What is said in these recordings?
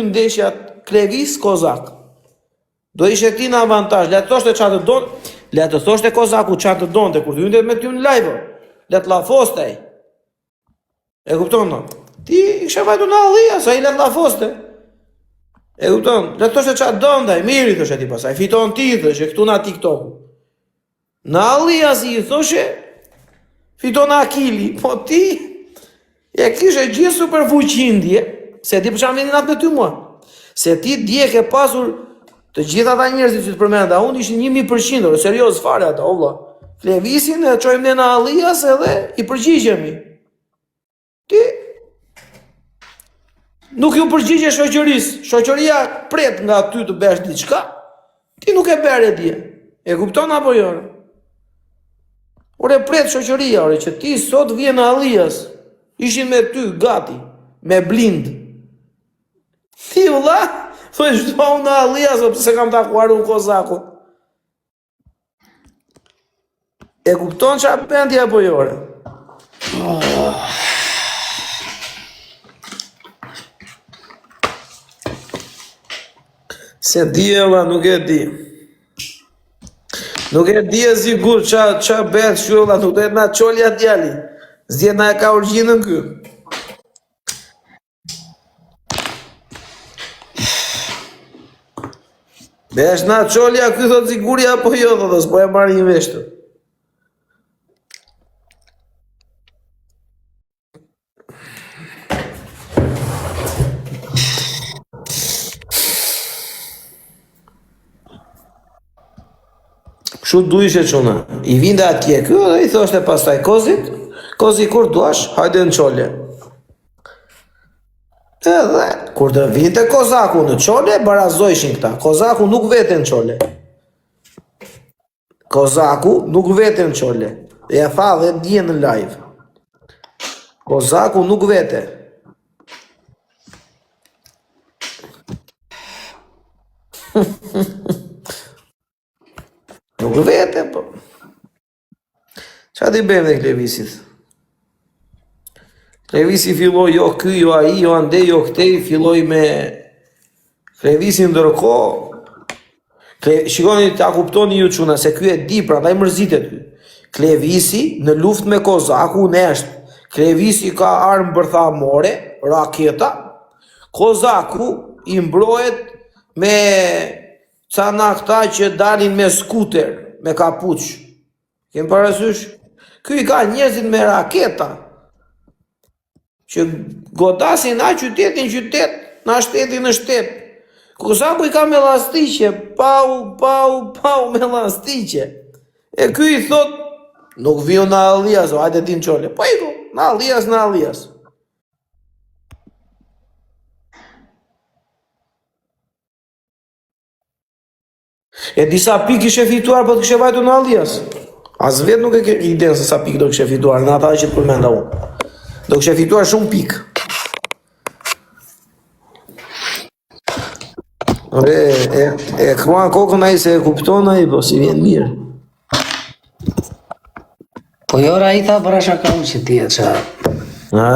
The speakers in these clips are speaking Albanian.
ndeshjat Klevis Kozak. Do ishe ti në avantazh, le të thoshte çfarë të don, le të thoshte Kozaku çfarë të donte kur hynte me ty në live. Le të llafoste ai. E kupton no? Ti ishe vajtu në Allia, sa i le të llafoste. E kupton? Le të thoshte çfarë donte ai, miri thoshe ti pastaj, fiton ti thoshe këtu na TikTok. Në Allia si i thoshe, fiton Akili, po ti e kishe gjithë super fuqindje. Se ti përsham vendin atë me ty mua. Se ti dje ke pasur të gjitha ata njerëzit që të përmenda, unë ishin 1000%, serios fare ata, o vlla. Klevisin e çojmë ne në Allias edhe i përgjigjemi. Ti nuk ju përgjigje shoqërisë. Shoqëria pret nga ty të bësh diçka. Ti nuk e bërë dje. E kupton apo jo? Ore pret shoqëria, ore që ti sot vjen në Allias. Ishin me ty gati, me blind. Ti valla, thoj çdo në Allias pse kam takuar unë Kozakun. E kupton çfarë bendi apo jo? Se di valla, nuk e di. Nuk e di e sigur qa bet shkolla, nuk do të na çolja djali. Zje na e ka urgjinën ky. Besh na çolja ky thot siguri apo jo thot, s'po e marrin vesh. Kështu du ishe quna. I vinde atje kjo dhe i thoshte pastaj Kozit, Kozi kur duash, hajde në qolje. Edhe, kur të vinte Kozaku në qolje, barazojshin këta. Kozaku nuk vete në qolje. Kozaku nuk vete në qolje. E tha dhe dje në live. Kozaku nuk vete. Nuk vete, po. Qa ti bëjmë dhe Klevisit? Klevisi filloj jo ky, jo ai, jo ande, jo këtej, filloj me Klevisi ndërko. Shikoni, ta kuptoni ju quna, se ky e di, pra da i mërzitet ky. Klevisi në luft me Kozaku në eshtë. Klevisi ka armë bërthamore, raketa. Kozaku i mbrohet me cana këta që dalin me skuter, me kapuç. Kemë parasysh? Ky i ka njerëzit me raketa. Që godasin na qytetin qytet, na shtetin në shtet. Kozaku i ka me llastiqe, pau me llastiqe. E ky i thot, nuk viu në Allias, o hajde ti në qole. Po iku, në Allias. E disa pik ishe fituar, po të kishe vajtu në Allias. As vet nuk e ke iden se sa pik do kishe fituar, në ata që të përmenda unë. Do kishe fituar shumë pik. E kruan kokën ai se e kupton ai, po si vjen mirë. Po jora i tha bëra shaka unë që ti e qa. Ha?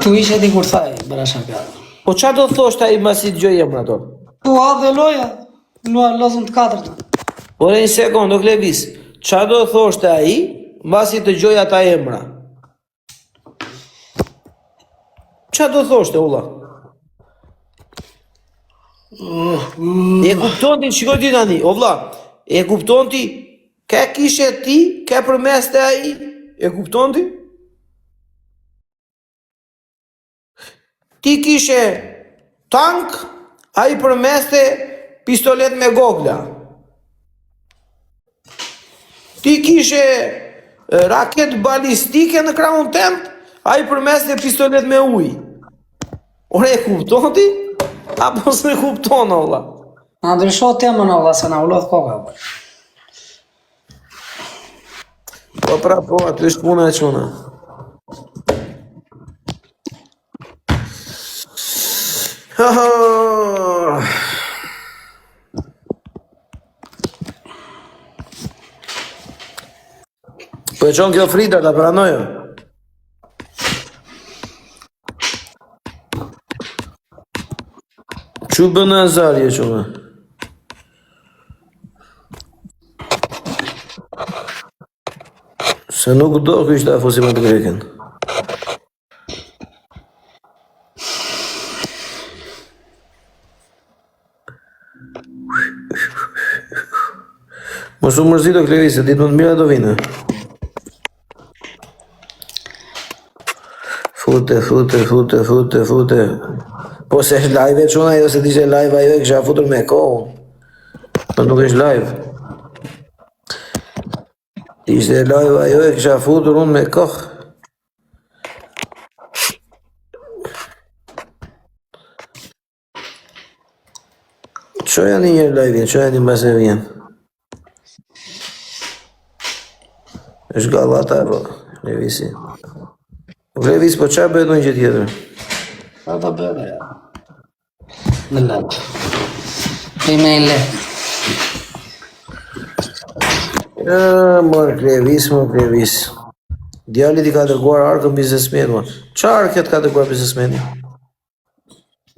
Tu ishe ti kur thaj bëra shaka. Po qa do thosht ai masi të gjoj emra to? Po ha dhe loja, lozën të katërt. Por e një sekund, do Klevis, qa do thosht ai masi të gjoj ata emra? Qa do thoshte, ulla? E kupton ti, shikoj ti tani, o vlla, e kupton ti, ke kishe ti, ke përmeste ai, e kupton ti? Ti kishe tank, ai përmeste pistolet me gogla. Ti kishe raket balistike në krahun tënd, ai përmeste pistolet me ujë. Ore, e kupton ti? Apo se kupton, olla? Na ndrysho temën, olla, se na ullodh koka. Po pra, po, aty është puna e quna. Po e qonë kjo Frida, ta pranojë? Që bënë e zarje që me? Se nuk do kështë e fusim të greken. Mos u mërzito Klevise, ditë më të mira do vine. Fute. Po se është live e quna, jo se t'ishe live ajo e kësha futur me kohë. Po nuk është live. T'ishte live ajo e kësha futur unë me kohë. Qoja një njërë live-in, qoja një mbase vjen. është gallata po, Levisi. Levis, po qa bëhet në një gjithë tjetër? Ata bëhe ja. Në letë. Prime i letë. Mor Klevis. Djallit i ka dërguar arkën biznesmen, mor. Qa arket ka dërguar biznesmeni?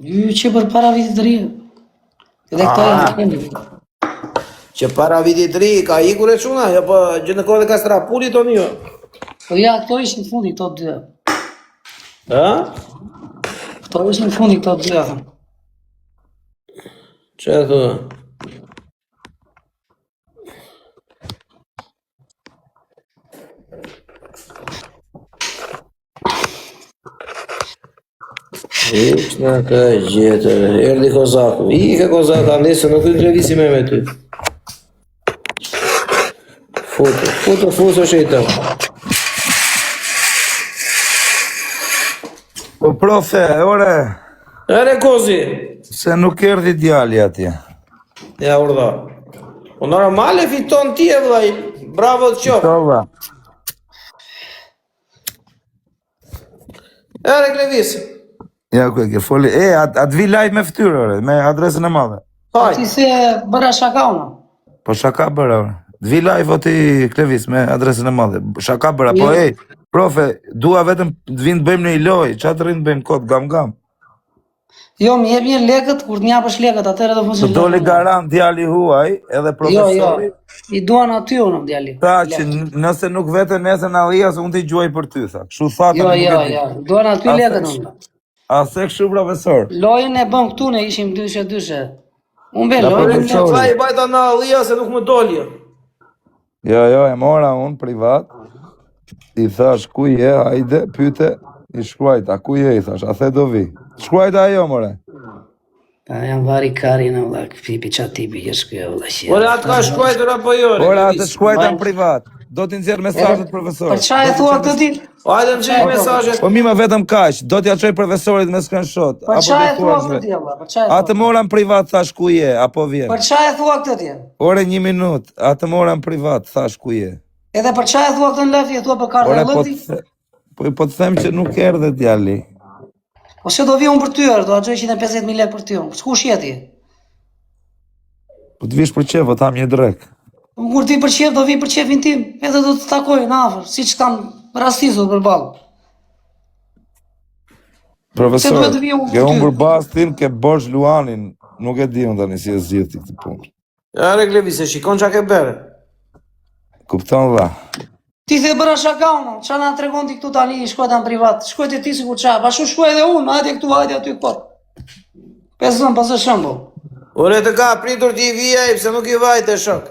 Që për para vitit të rrië. Edhe këta e në kendi. Që para vitit të ri, ka ikur e quna, jo po gjë në kohë dhe ka strapulit o një. Po ja, këto ishin fundi këto dy. Ha? Këto ishin fundi këto dy, thëm. Që e thua? Iq në ka gjetër, erdi Kozaku. Ike Kozaka, nesë nuk i grevisi me ty. Futu shejtën. Po profe, ore, Ere Kozi. se nuk erdi djali atje. Ja urda. Po normale fiton ti e vllai. Bravo të qoftë. Tova. Ere Klevis. Ja ku e ke foli. Atë vi live me ftyrë, ore, me adresën e madhe. Ti Hajde. se bëra shaka unë. Po shaka bëra, ore. Vi live o ti Klevis me adresën e madhe. Shaka bëra, po Jo. profe, dua vetëm të vinë të bëjmë në i loj, qa të rinë të bëjmë kod, gam. Jo, më jep një lekët, kur të njapësh lekët, atëherë do Të fusin doli garant djali huaj, edhe Jo, profesori. I duan aty unë, djali. Tha që nëse nuk vete nesër në Alias, unë t'i gjuaj për ty, tha. Kështu thatë Jo, nuk e di. duan aty A, lekët se- unë. A se kështu profesor? Lojën e bëm këtu, ne ishim dyshe. Unë be Da, lojën po, e profesor. Vllai i bajta në Allia se nuk më doli. Jo, e mora unë privat, i thash ku je, hajde, pyte, i shkruajta, ku je, i thash, a the do vi. Shkruajta ajo, more. Ta janë vari kari në vëllak, pipi qa tipi jesh kjo vëllak që. Ore atë ka shkuajtur apo jo? Ora, atë shkruajta në Bajnë. privat, do t'i nxjerr mesazhet profesor. Për qa e thua këtë ditë? Hajde në gjej mesazhet. Po mi ma vetëm kaq, do t'ja çoj profesorit me screenshot, Për apo qa do e thua thuash këtë me. ditë, vëllak? Për qa e thua? Atë mora në privat, thash ku je, apo vjen. Për qa e thua këtë ditë? Ore, 1 minutë, atë mora në privat, thash ku je. Edhe për qa e thua këtë në lëfi, e thua për kartë Ore, e po lëfi? të them që nuk erdhe djali. Po se do vi unë për ty erë, do a gjoj 150.000 lekë për ty unë. S'ku shjeti? Po të vish për qef, o tham një drek. Kur ti për qef, do vi për qefin tim, edhe do të takoj në afër, si që kam rastisur për balë. Profesor, duhet të vi unë ke për ty? unë Bastin, ke Borsh Luanin, nuk e di unë tani si e zgjidhti këtë punë. Ere Klevis, e shikon qa ke bere. Kupton dha. Ti the bëra shaka unë, qa na tregon ti këtu tani, shkojta në privat, shkojt e ti si ku qa, bashku shkoj edhe unë, hajde këtu, hajde aty këpër. Pesën, pasë shëmbo. Ore të ka pritur ti i vijaj, pse nuk i vajte shok.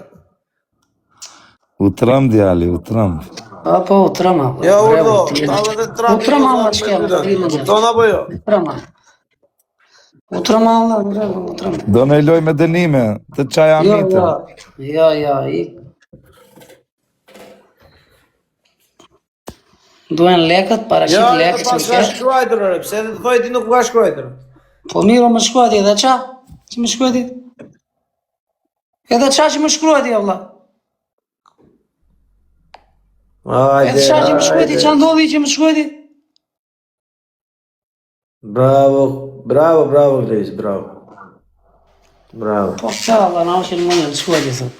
U trëm djali, u trëm. Po, u trëma. Ja urdo, talë dhe trami. U trëma më shkjellë, të rrimë në. Kupton apo jo? U trëma. U trëma më, u trëma. Do në i loj me dënime, të qaj amitë. Jo, i... Duen lekët, parashit Ja, lekët të që pas më ka ketë. shkruajtur, ore, pse të thoj ti nuk ka shkruajtur. Po miro më shkruajti edhe qa? Që më shkruajti? Edhe qa që më shkruajti, valla? Hajde, Edhe qa që më shkruajti, qa ndodhi që më shkruajti? Bravo, Klevis, bravo. Bravo. Po qa, valla, na është në mënjë, të shkruajti, thot.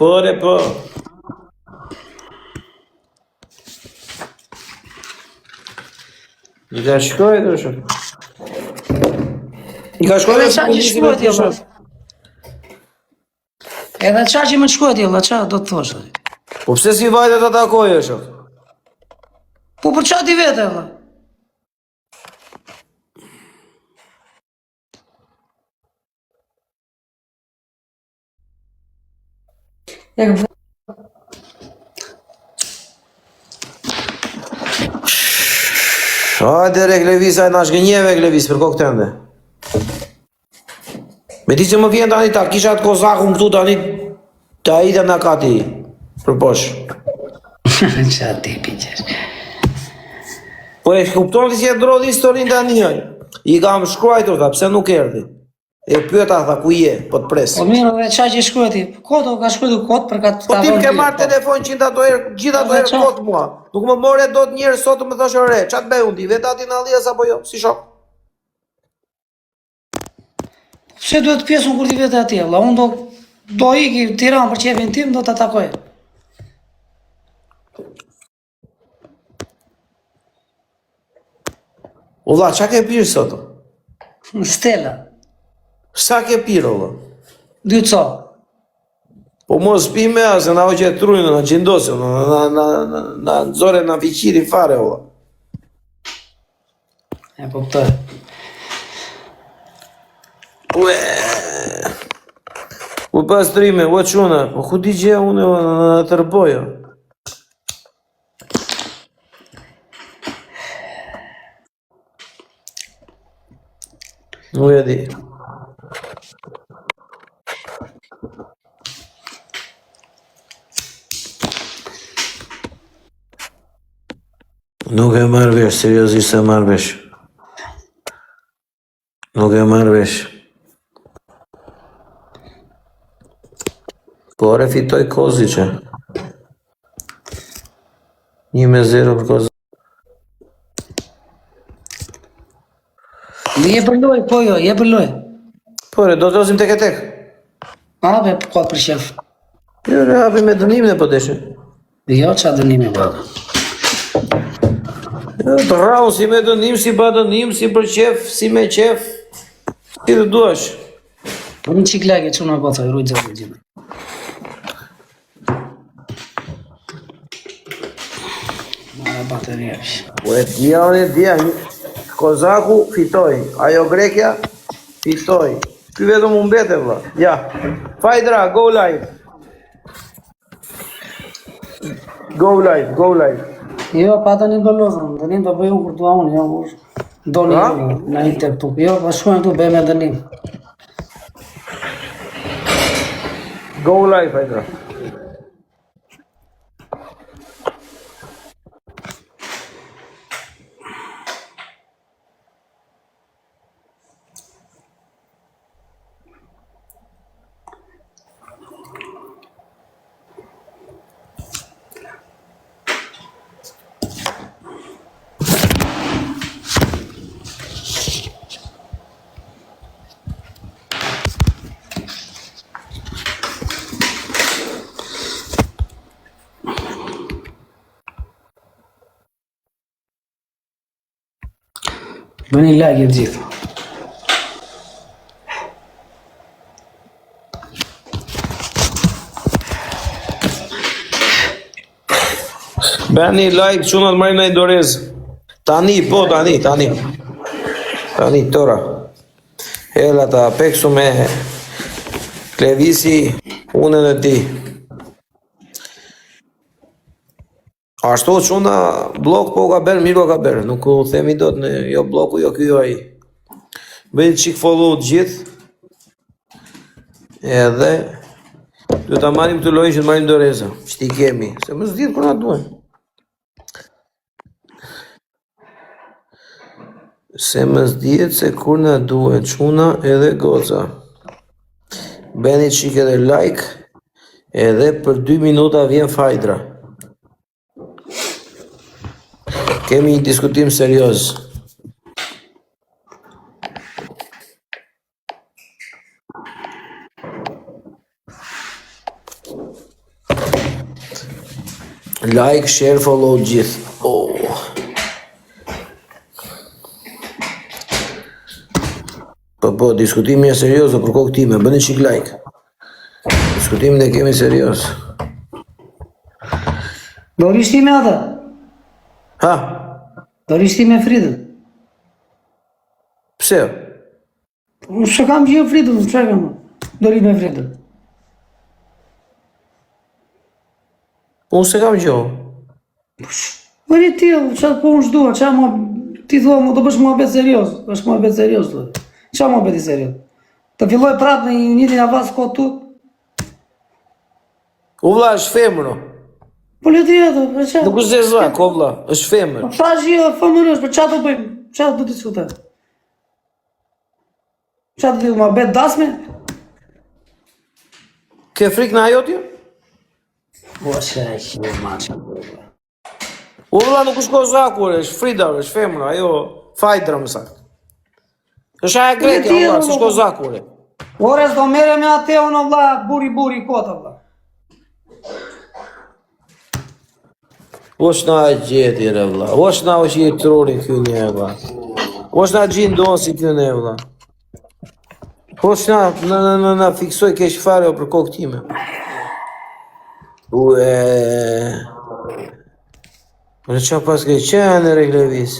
Po. I ka shkoj dhe shumë. I ka shkoj Edhe qa që shkruaj ti, valla? Edhe qa që më të shkruaj ti, valla, qa do të thosh? Po pse si vajte të takoj është? Po për qa ti vete, valla? Hajde re Klevis, hajde na shgënjeve Klevis për kokë tënde. Me ti që më vjen tani ta kisha të kozakun këtu tani ta ide na ka ti për posh. Qa ti piqesh? Po e kupton ti si e ndrodhi historinë tani haj. I kam shkruajtur tha, pse nuk erdhi? E pyeta tha ku je, po të pres. Po mirë, dhe qa që shkruaj ti? Koto, ka shkruaj kot për ka të Po ti më ke marrë telefon 100 ato herë, gjithë ato herë kot mua. Nuk më more dot njerë sot më thosh ore, ç'a të bëj unë ti? Vetë aty në allies apo jo? Si shok? Pse duhet pjesën kur ti vete atje, valla? Unë do iki Tiranë për qefin tim, do të atakoj. Ulla, ç'a ke pirë sot? Stella, Sa ke pirë ulla? 2 co. Po mos pi me asë, na hoqe trujnë, na gjindosë, na nëzore, na fiqiri fare ulla. E po këtoj. Ue. U pas trime, u quna, po ku di gje unë në tërbojo? Nuk e di. Nuk e marrë vesh, seriozisht e marrë vesh. Nuk e marrë vesh. Po ore fitoj Koziqe. 1-0 për Koziqe. Je për loj, po jo, je për loj. Po re, do të ozim tek e tek. A, be, kot për shef. Jo, re, hapi me dënimin e po deshe. Jo, qa dënimi, baba. Jo, të rau, si me dënim, si ba dënim, si për qef, si me qef. Si të duash. Po një qik lage, që në bota, rujtë zërë gjithë. Mara bateria. Po e dhja, Kozaku fitoj, ajo Grekja fitoj. Ky vetëm u mbete vlla. Ja. Fajdra, go live. Go live, go live. Jo, pa të një do lozëm, dënim të bëjë unë kur tua unë, jo, do një në një të këtu. Jo, pa shkojnë këtu bëjë me dënim. Go live, Fajdra. Bëni like të gjithë. Bani like, çunat marrin në Indorez. Tani, po, tani. Tani, tora. Hela ta peksu me Klevisi, unën e ti. Ashtu çuna blok po ka bërë, mirë ka bërë. Nuk u themi dot në jo bloku, jo ky jo ai. Bëj çik follow të gjithë. Edhe do ta marrim këtë lojë që të marrim Doreza. Çti kemi, se më s'dihet kur na duhen. Se më s'dihet se kur na duhet çuna edhe goca. Bëni çik edhe like, edhe për 2 minuta vjen Fajdra. Kemi një diskutim serioz. Like, share, follow gjithë. Oh. Po, diskutimi e serios, për kokë time, bëni qik like. Diskutimin e kemi serios. Do rishti me atë? Ha? Do rishti me Fridën? Pse? Unë që kam gjithë Fridën, që kam? Do rishti me Fridën. Unë se kam gjohë. Vëri ti, që po unë shdua, që ma... Ti thua, do bësh mua bet serios, është mua bet serios, që mua beti serios? Të filloj prapë në një të avas kohë tu? U vla, është femëro. Po le të jetë, për që? Nuk është zezva, ko vla, është femër. Thash jo, famërios, për që të bëjmë? Që të diskutojmë? Që të mua bet dasme? Ke frikë në ajo t'ju? Po, që e që ma që U vla, nuk është kozakur, është Frida, është femëra, ajo fajdra më saktë. është aja gretja, vla, s'është kozakur. Ore, s'do mere me atë unë, vla, buri kota, vla. Osh na gjeti, re, vla. Osh na është i truri kjo një, vla. Osh na gjinë donë si kjo një, vla. Osh na fiksoj kesh fare o për kokë time. Ue... Në qa pas ke që janë në reglevis?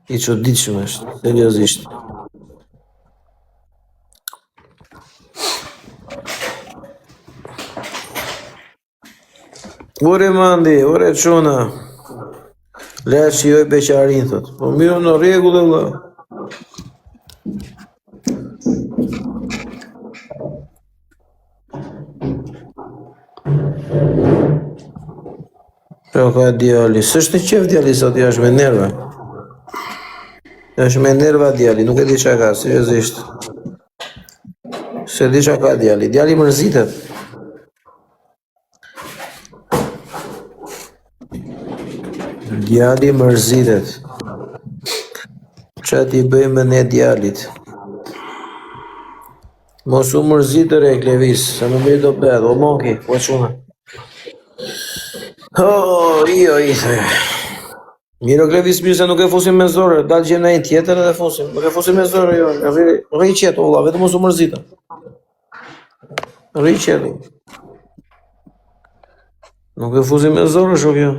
I që ditëshme është, seriosisht. Ore mandi, ore quna. Lesh që joj beqarin, thot. Po mirë në regullë, vla. Pra ka djali, s'është në qef djali sot, ja është me nerva. Ja është me nerva djali, nuk e di qa ka, seriosisht. Se di qa ka djali, djali mërzitet. Djali mërzitet. Qa ti bëjmë ne djalit? Mos u mërzitë re, Klevis, se më bëjë do bedë, o monki, po quna. Jo, Miro Klevis mirë se nuk e fusim me zore, dalë gjem në e tjetër edhe fusim, nuk e fusim me zore, jo, rri qeto, valla, vetëm mos u mërzita. Rri qeto. Nuk e fusim me zore, shok, jo.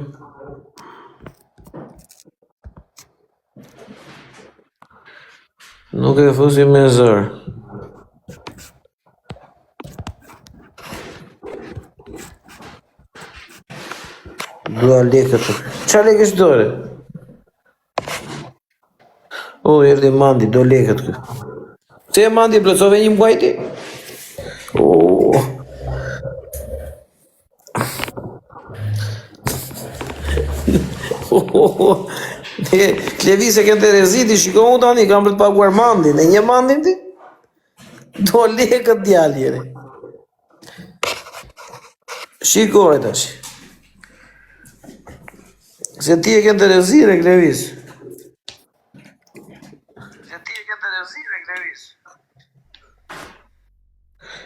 Nuk e fusim me zore. Dua lekët. Qa lekë është dore? O, erdi mandi, do lekët kë. Se e mandi, plëcove një mbajti? O. Klevis e kënë të reziti, shiko mu tani, kam për të paguar mandin, e një mandin ti? Do lekët djallire. Shiko e tash. Se ti e kënë të rezire, Klevis.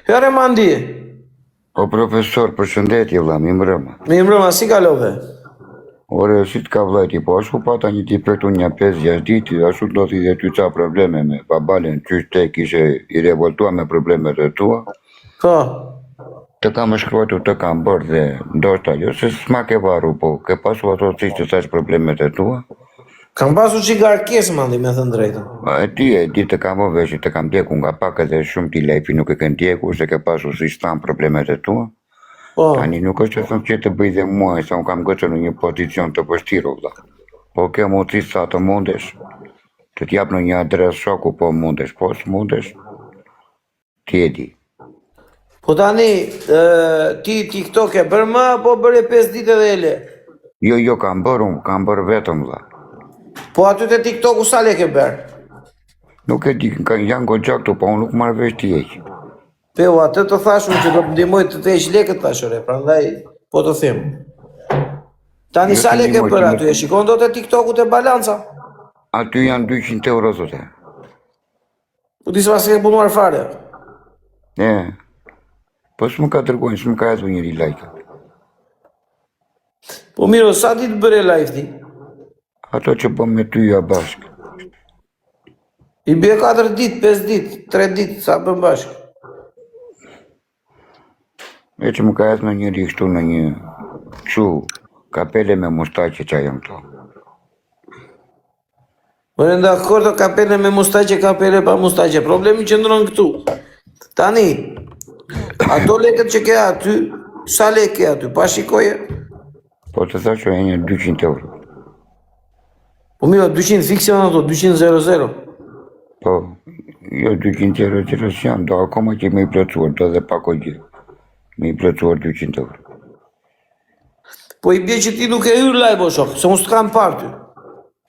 Hëre mandi. O profesor, përshëndetje vlla, mi mbrëma. Mi mbrëma, si kalove? Ore, si t'ka vllajti, po ashtu pata një ti për këtu një 5-6 ditë, ashtu do t'i dhe ty ca probleme me babalen, qysh te kishe i revoltua me problemet e tua. Po. Të kam shkruajtu, të kam bërë dhe ndoshta jo, se s'ma ke varu, po ke pasu ato që të thash problemet e tua. Kam pasu që garkes, mandi, me thënë drejtën. E di të kam vëve që të kam djeku nga pak edhe shumë ti lejfi nuk e kënë djeku, se ke pasu si shtan problemet e tua. Po. Tani nuk është që thëmë që të bëj dhe muaj, sa unë kam gëtë në një pozicion të vështirë, vlla. Po ke mundësi sa të mundesh, të t'jap në një adres shoku, po mundesh, po s'mundesh, ti e di. Po tani, ti TikTok e bërë ma, po bërë 5 ditë edhe e le? Jo, kam bërë vetëm, vlla. Po aty të TikToku sa le ke bërë? Nuk e di, janë goxha këtu, po unë nuk marrë vesh t'i eq. Peo, atë të thashun që do të ndihmoj të të eq lekët thashore, prandaj, po të them. Tani sa le ke bërë aty, e shikon do të TikToku të balanca? Aty janë 200 euro, zote. Po disë pas ke punuar fare? Po s'më ka tërgojnë, s'më ka jetu njëri like. Po miro, sa ditë bëre live ti? Ato që bëm me ty ja bashkë. I bje 4 ditë, 5 ditë, 3 ditë, sa bëm bashkë. E që më ka ecë në njëri kështu në një kështu kapele me mustaqe që jam to. Unë dakord kapele me mustaqe, kapele pa mustaqe. Problemi që ndronë këtu. Tani, ato lekët që ke aty, sa lekë ke aty, pa shikoje? Po të thash që e një 200 euro. Po miro, 200 fikse në ato, 200-0-0. Po, jo 200 euro që rësë janë, do akoma që me i plëcuar, do dhe pako gjë. Me i plëcuar 200 euro. Po i bje që ti nuk e hyrë live o shok, se unë s'kam parë ty.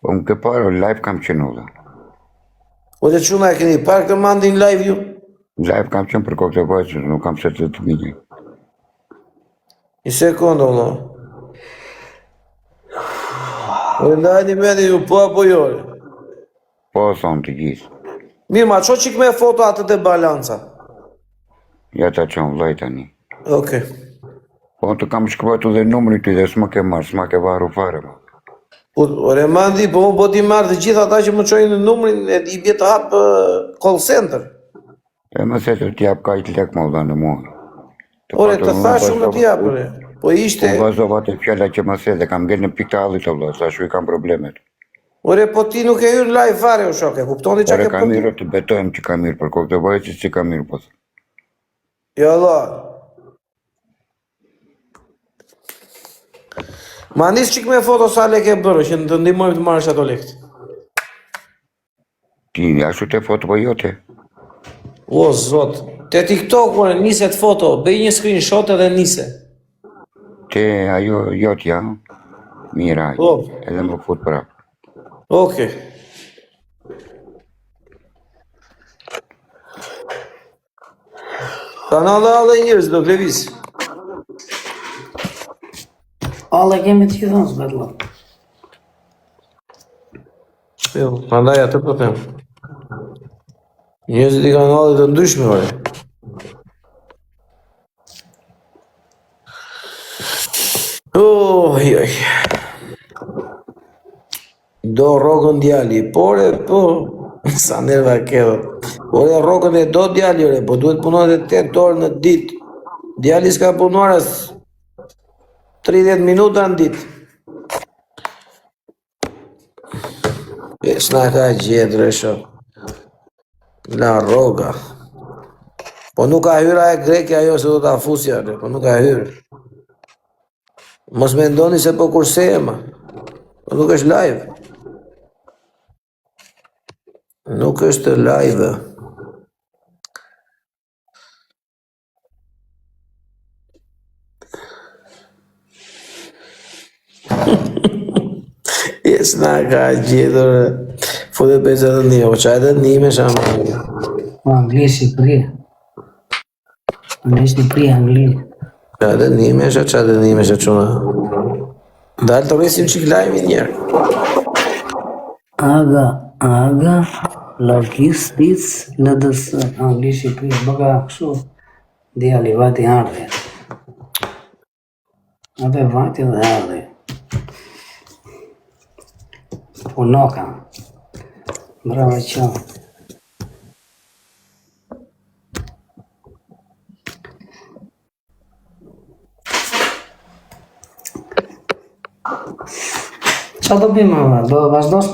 Po më ke parë, live kam qenë dhe. O të quna e keni parë këtë mandin live ju? Live kam qenë për kokë të vajtë, nuk kam se të minjë. I sekondo, no. O e ndajni meni ju po apo jore? Po, thonë të gjithë. Mirë, ma qo qik me foto atë të balanca? Ja ta qënë vlaj tani. Oke. Po të kam shkruatu dhe numri ty dhe s'ma ke marë, s'ma ke varu fare. Ore mandi, po më po ti marrë të gjitha ata që më qojnë në numrin e i bje të hapë call center. E më se të t'jap ka i të lek më dha në mua. Ore, të thash unë të japë, ore. Po ishte... Unë vazova të fjalla që më se dhe kam gjenë në pikta allit të vla, sa shu i kam problemet. Ore, po ti nuk e hyrë live fare o shoke, kuptoni që Ore, ke ka mirë të betojmë që ka mirë, për kokë të vajtë që ka mirë, po. Jo, Allah. Ma nisë qik me foto sa lek e bërë, që në të ndimojmë të marrësh ato lekët. Ti, ashtu të foto po jote. O, zot. Te TikTok, ore, niset foto, bëj një screenshot edhe nise. Te ajo jote, ja? Mira, edhe më fut prapë. Oke. Kanale alle njërës, do klevis. Ale kemi të gjithon së betlo. Jo, pandaj atë po them. Njëzit i kanalit të ndryshme, ore. Oj. Do rogën djali, pore, po, sa nerva kedo. Ore, rogën e do djali, ore, po duhet punohet e 8 orë në ditë. Djali s'ka punuar as 30 minuta në ditë. E s'na ka gjithë, resho. La roga. Po nuk ka hyra e greke ajo se do t'a fusja, po nuk ka hyrë. Mos me ndoni se po kurse e ma. Po nuk është live. Nuk është live. Jes na ka gjithër. Fote pesa të një, o qaj të një me shamë. Po, Anglisht, Shqipëri. Anglisht, Shqipëri, Anglisht. Qaj të një me quna. Dalë të resim qik live njerë. Aga, logistic, LDS, Anglisht, Shqipëri, bëga kështu. Djali, vati ardhe. Ape vati dhe ardhe. Punoka. Bravo që. Qa do bëjmë, do vazhdosh me